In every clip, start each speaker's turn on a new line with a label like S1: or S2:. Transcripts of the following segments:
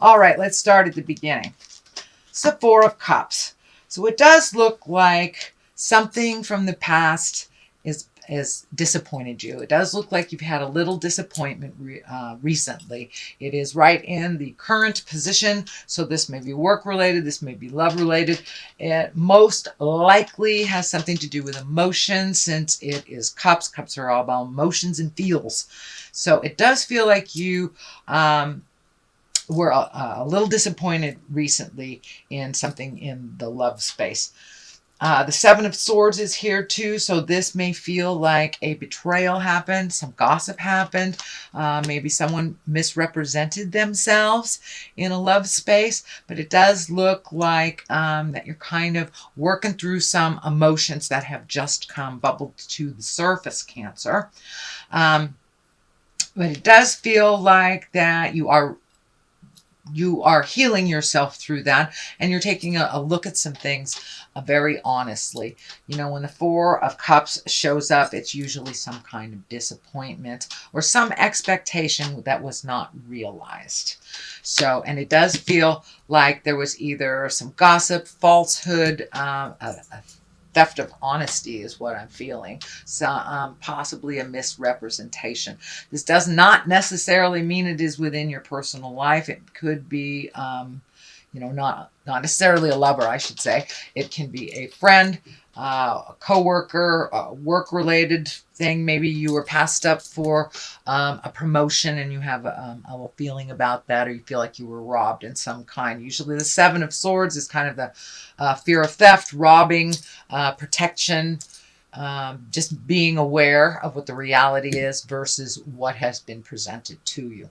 S1: All right, let's start at the beginning. It's the Four of Cups. So it does look like something from the past is disappointed you. It does look like you've had a little disappointment recently. It is right in the current position. So this may be work related. This may be love related. It most likely has something to do with emotions, since it is cups. Cups are all about emotions and feels. So it does feel like you were a little disappointed recently in something in the love space. The Seven of Swords is here too, so this may feel like a betrayal happened, some gossip happened, maybe someone misrepresented themselves in a love space, but it does look like that you're kind of working through some emotions that have just come bubbled to the surface, Cancer. But it does feel like that you are healing yourself through that, and you're taking a look at some things very honestly. You know, when the Four of Cups shows up, it's usually some kind of disappointment or some expectation that was not realized. So, and it does feel like there was either some gossip, falsehood, a theft of honesty is what I'm feeling. So possibly a misrepresentation. This does not necessarily mean it is within your personal life. It could be, not necessarily a lover, I should say. It can be a friend, a coworker, a work-related thing. Maybe you were passed up for a promotion and you have a little feeling about that, or you feel like you were robbed in some kind. Usually the Seven of Swords is kind of the fear of theft, robbing, protection, just being aware of what the reality is versus what has been presented to you.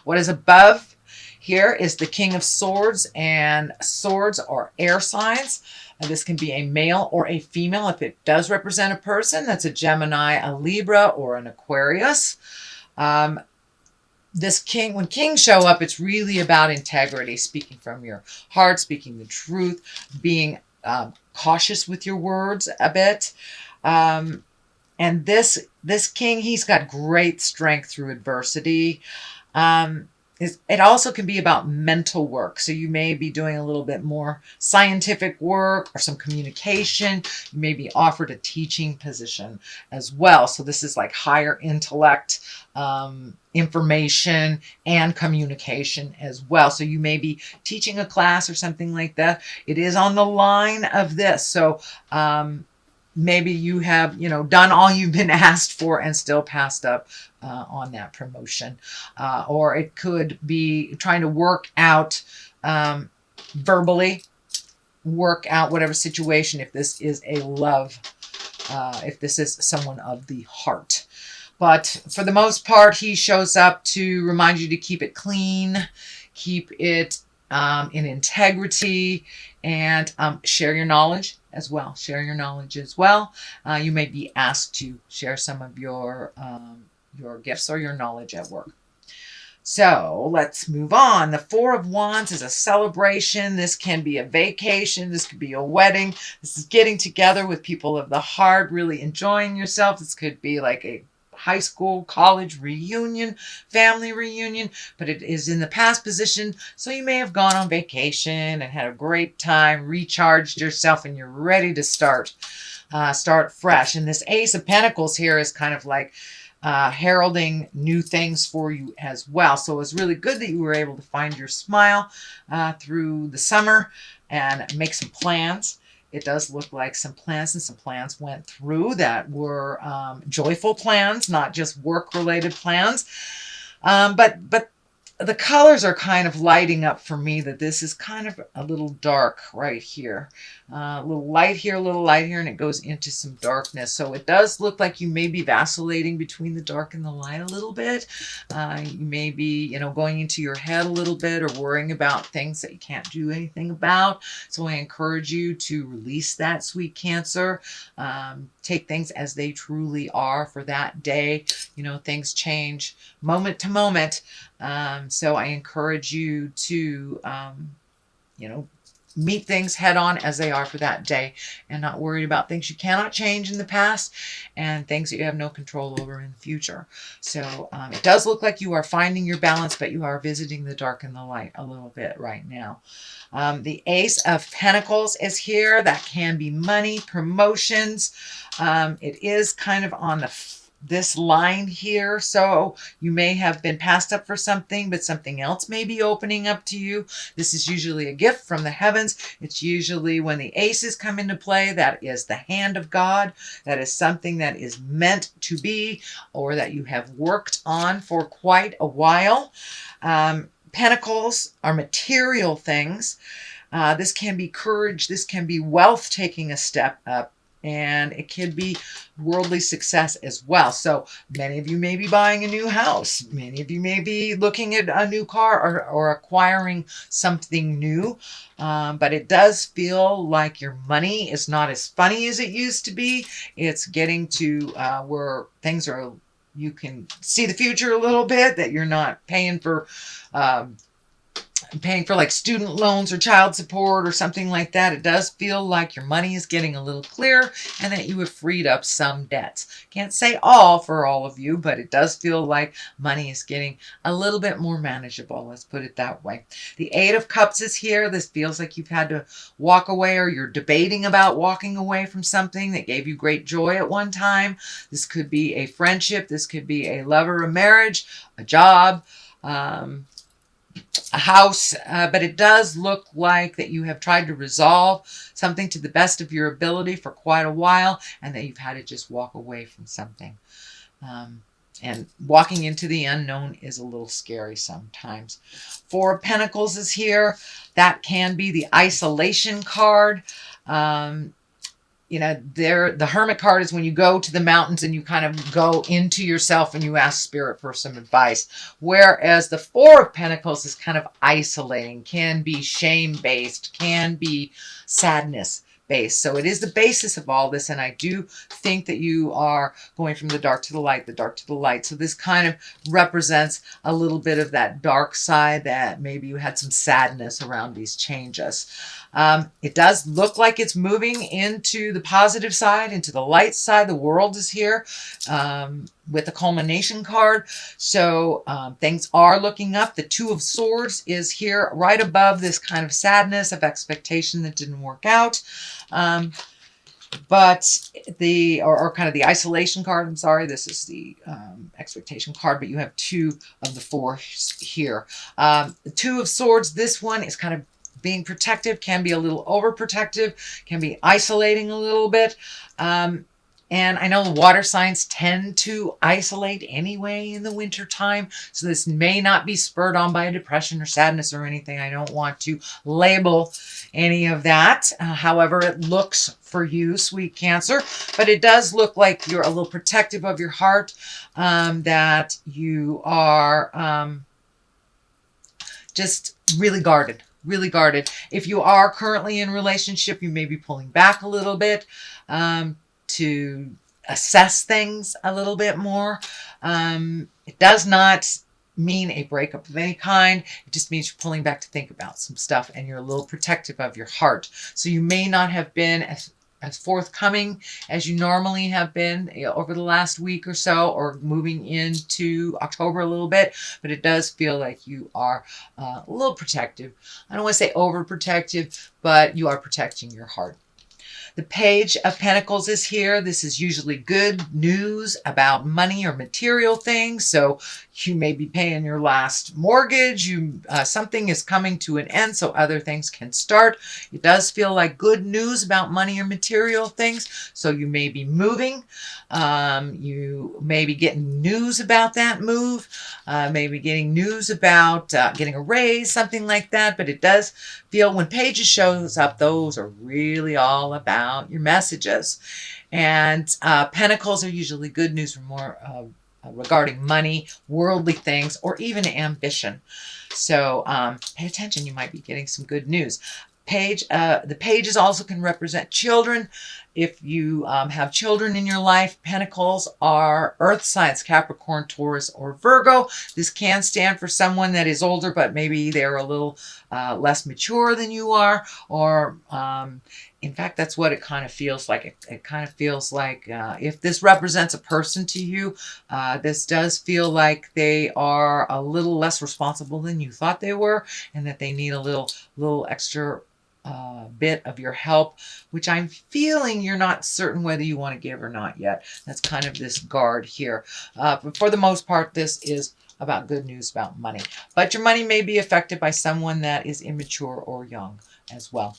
S1: What is above here is the King of Swords, and swords are air signs. This can be a male or a female. If it does represent a person, that's a Gemini, a Libra, or an Aquarius. This king, when kings show up, it's really about integrity, speaking from your heart, speaking the truth, being cautious with your words a bit. And this king, he's got great strength through adversity. It also can be about mental work. So you may be doing a little bit more scientific work or some communication. You may be offered a teaching position as well. So this is like higher intellect, information, and communication as well. So you may be teaching a class or something like that. It is on the line of this. So maybe you have, done all you've been asked for and still passed up on that promotion. Or it could be trying to work out verbally, work out whatever situation, if this is a love, if this is someone of the heart. But for the most part, he shows up to remind you to keep it clean, keep it in integrity, and share your knowledge as well. Share your knowledge as well. You may be asked to share some of your gifts or your knowledge at work. So let's move on. The Four of Wands is a celebration. This can be a vacation. This could be a wedding. This is getting together with people of the heart, really enjoying yourself. This could be like a high school, college reunion, family reunion, but it is in the past position. So you may have gone on vacation and had a great time, recharged yourself, and you're ready to start fresh. And this Ace of Pentacles here is kind of like heralding new things for you as well. So it was really good that you were able to find your smile through the summer and make some plans. It does look like some plans went through that were joyful plans, not just work-related plans. But the colors are kind of lighting up for me that this is kind of a little dark right here. A little light here, a little light here, and it goes into some darkness. So it does look like you may be vacillating between the dark and the light a little bit. You may be, going into your head a little bit or worrying about things that you can't do anything about. So I encourage you to release that, sweet Cancer. Take things as they truly are for that day. Things change moment to moment. So I encourage you to, meet things head on as they are for that day, and not worried about things you cannot change in the past and things that you have no control over in the future. So it does look like you are finding your balance, but you are visiting the dark and the light a little bit right now. The Ace of Pentacles is here. That can be money, promotions. It is kind of on this line here, so you may have been passed up for something, but something else may be opening up to you. This is usually a gift from the heavens. It's usually when the aces come into play, that is the hand of God. That is something that is meant to be, or that you have worked on for quite a while. Pentacles are material things. This can be courage. This can be wealth taking a step up. And it could be worldly success as well. So many of you may be buying a new house. Many of you may be looking at a new car or acquiring something new. But it does feel like your money is not as funny as it used to be. It's getting to where things are, you can see the future a little bit, that you're not paying for like student loans or child support or something like that. It does feel like your money is getting a little clearer and that you have freed up some debts. Can't say all for all of you, but it does feel like money is getting a little bit more manageable. Let's put it that way. The Eight of Cups is here. This feels like you've had to walk away, or you're debating about walking away from something that gave you great joy at one time. This could be a friendship. This could be a lover, a marriage, a job, a house, but it does look like that you have tried to resolve something to the best of your ability for quite a while, and that you've had to just walk away from something. And walking into the unknown is a little scary sometimes. Four of Pentacles is here. That can be the isolation card. You know, the Hermit card is when you go to the mountains and you kind of go into yourself and you ask Spirit for some advice. Whereas the Four of Pentacles is kind of isolating, can be shame-based, can be sadness-based. So it is the basis of all this, and I do think that you are going from the dark to the light, the dark to the light. So this kind of represents a little bit of that dark side, that maybe you had some sadness around these changes. It does look like it's moving into the positive side, into the light side. The World is here with the culmination card. So things are looking up. The Two of Swords is here right above this kind of sadness of expectation that didn't work out. But or kind of the isolation card, I'm sorry, this is the expectation card, but you have two of the four here. The Two of Swords, this one is kind of being protective, can be a little overprotective, can be isolating a little bit. And I know the water signs tend to isolate anyway in the winter time. So this may not be spurred on by a depression or sadness or anything. I don't want to label any of that. However, it looks for you, sweet Cancer. But it does look like you're a little protective of your heart, that you are just really guarded. Really guarded. If you are currently in a relationship, you may be pulling back a little bit to assess things a little bit more. It does not mean a breakup of any kind. It just means you're pulling back to think about some stuff, and you're a little protective of your heart. So you may not have been as forthcoming as you normally have been over the last week or so, or moving into October a little bit, but it does feel like you are a little protective. I don't want to say overprotective, but you are protecting your heart. The Page of Pentacles is here. This is usually good news about money or material things. So you may be paying your last mortgage. Something is coming to an end, so other things can start. It does feel like good news about money or material things. So you may be moving. You may be getting news about that move. Maybe getting news about getting a raise, something like that. But it does feel, when Pages shows up, those are really all about your messages. And Pentacles are usually good news for more regarding money, worldly things, or even ambition. So pay attention. You might be getting some good news. The Pages also can represent children. If you have children in your life, Pentacles are earth signs, Capricorn, Taurus, or Virgo. This can stand for someone that is older, but maybe they're a little less mature than you are, or in fact, that's what it kind of feels like. It kind of feels like if this represents a person to you, this does feel like they are a little less responsible than you thought they were, and that they need a little extra bit of your help, which I'm feeling you're not certain whether you want to give or not yet. That's kind of this guard here. But for the most part, this is about good news about money. But your money may be affected by someone that is immature or young as well.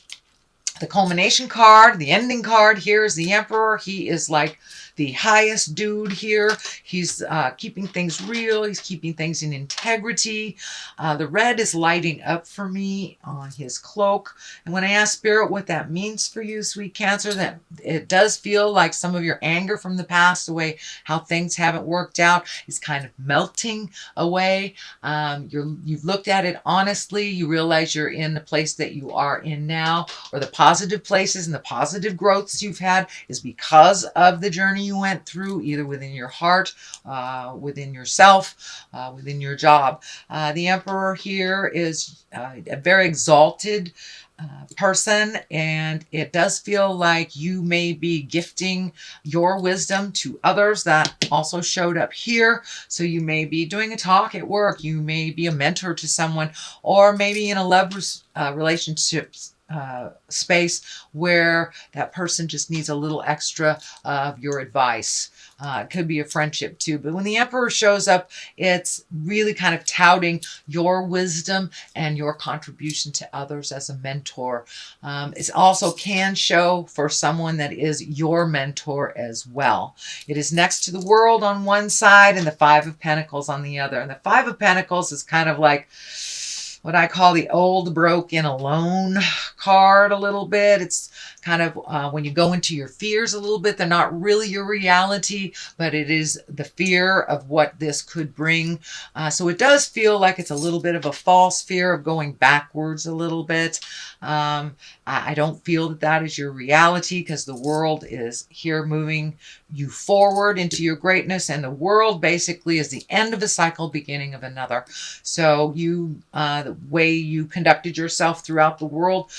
S1: The culmination card, the ending card here is the Emperor. He is like the highest dude here. He's keeping things real. He's keeping things in integrity. The red is lighting up for me on his cloak. And when I ask Spirit what that means for you, sweet Cancer, that it does feel like some of your anger from the past, the way how things haven't worked out, is kind of melting away. You've looked at it honestly. You realize you're in the place that you are in now, or the positive places and the positive growths you've had is because of the journey you went through, either within your heart, within yourself, within your job. The Emperor here is a very exalted person, and it does feel like you may be gifting your wisdom to others. That also showed up here. So you may be doing a talk at work, you may be a mentor to someone, or maybe in a love relationship space where that person just needs a little extra of your advice. It could be a friendship too. But when the Emperor shows up, it's really kind of touting your wisdom and your contribution to others as a mentor. It also can show for someone that is your mentor as well. It is next to the World on one side and the Five of Pentacles on the other. And the Five of Pentacles is kind of like what I call the old, broken, alone card a little bit. It's kind of when you go into your fears a little bit, they're not really your reality, but it is the fear of what this could bring. So it does feel like it's a little bit of a false fear of going backwards a little bit. I don't feel that that is your reality, because the World is here moving you forward into your greatness, and the World basically is the end of a cycle, beginning of another. So you, the way you conducted yourself throughout the world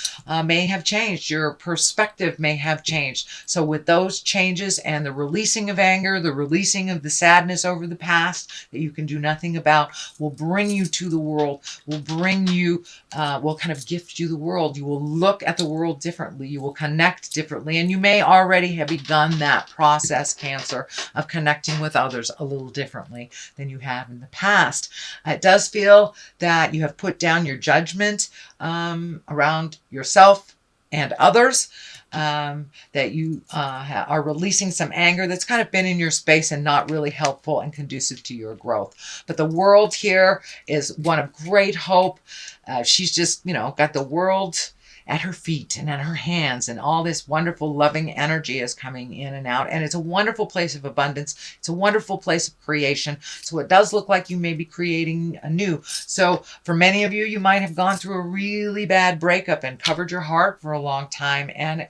S1: may have changed. Your perspective may have changed. So with those changes and the releasing of anger, the releasing of the sadness over the past that you can do nothing about, will bring you to the World, will bring you, will kind of gift you the world. You will look at the world differently. You will connect differently. And you may already have begun that process, Cancer, of connecting with others a little differently than you have in the past. It does feel that you have put down your judgment around yourself and others, that you are releasing some anger that's kind of been in your space and not really helpful and conducive to your growth. But the World here is one of great hope. She's just, got the world at her feet and at her hands, and all this wonderful loving energy is coming in and out, and it's a wonderful place of abundance. It's a wonderful place of creation. So it does look like you may be creating anew. So for many of you, you might have gone through a really bad breakup and covered your heart for a long time and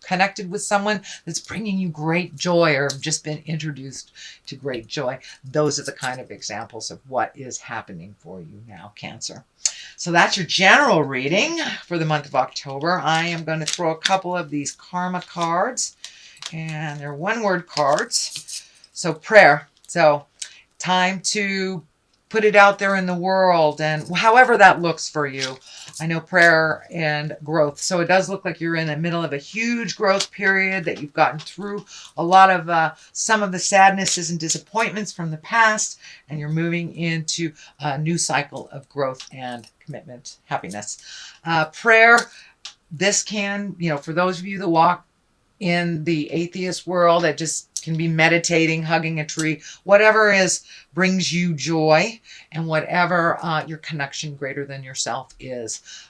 S1: connected with someone that's bringing you great joy, or just been introduced to great joy. Those are the kind of examples of what is happening for you now, Cancer. So that's your general reading for the month of October. I am going to throw a couple of these karma cards, and they're one-word cards. So prayer. So time to put it out there in the world, and however that looks for you. I know prayer and growth. So it does look like you're in the middle of a huge growth period, that you've gotten through a lot of some of the sadnesses and disappointments from the past, and you're moving into a new cycle of growth and commitment, happiness. Prayer, this can, for those of you that walk in the atheist world, that just can be meditating, hugging a tree, whatever brings you joy, and whatever your connection greater than yourself is.